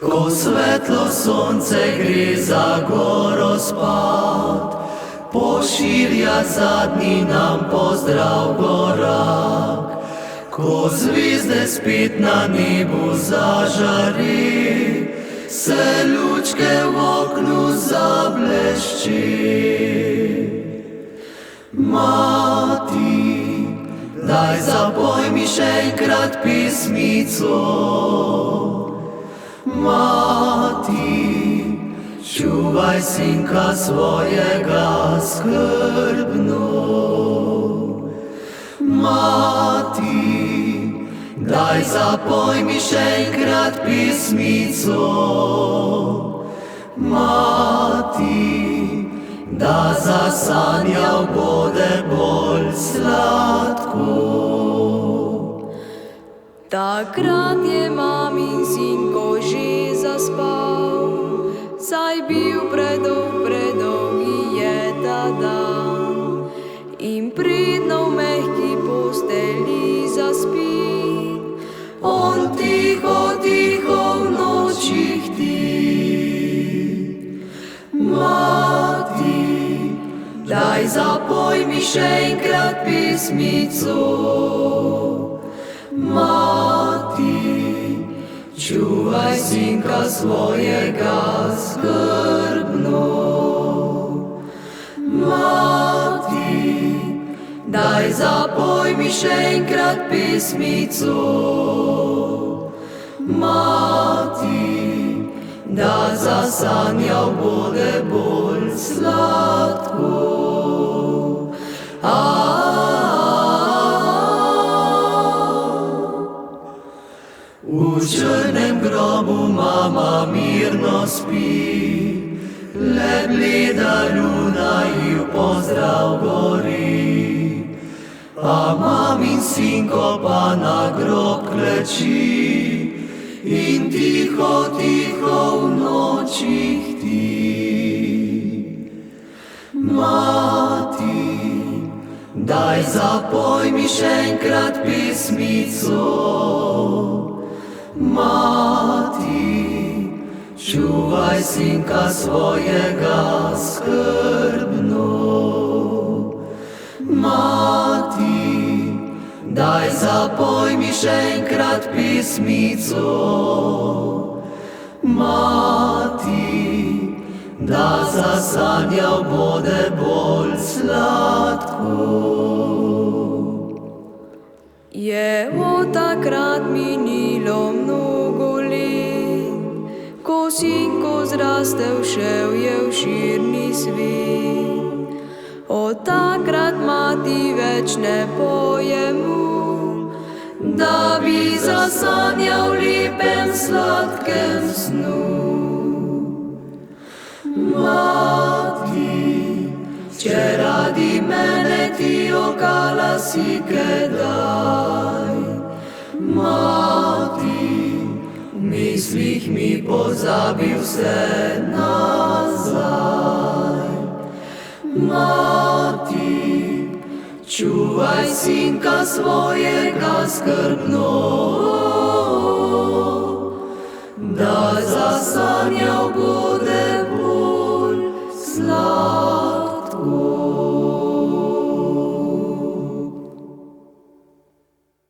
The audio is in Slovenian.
Ko svetlo sonce gre za goro spat, pošilja zadnji nam pozdrav gorak. Ko zvizde spet na nebu zažari, se lučke v oknu zablešči. Mati, daj zapoj mi še enkrat pismico. Mati, čuvaj sinka svojega skrbno. Mati, daj zapoj mi še enkrat pismico. Mati, da zasanjal bude bolj sladko. Takrat je mamin sinko že zaspal, saj bil predolgi je ta dan. In pridno v mehki posteli zaspi, on tiho, tiho v noči hti. Mati, daj zapoj mi še enkrat pismico. Mati, čuvaj sinka svojega skrbno. Mati, daj zapoj mi še enkrat pismico. Mati, da zasanjal bude bolj sladko. V črnem grobu mama mirno spi, le bleda luna ji v pozdrav gori. A mamin sinko pa na grob kleči in tiho, tiho v noči hti. Mati, daj zapoj mi še enkrat pismico. Mati, čuvaj sinka svojega skrbno. Mati, daj zapoj mi še enkrat pismico. Mati, da zasanjal bude bolj sladko. Je od takrat minilo mnogo let, ko sinko zrastel šel je v širni svet. Od takrat mati več ne poje mu, da bi zasanjal v lepem sladkem snu. Mati, če radi mene ti okala si kedaj. Mati, v mislih mi pozabi vse nazaj. Mati, čuvaj sinka svojega skrbno, da zasanjal bude bolj sladko.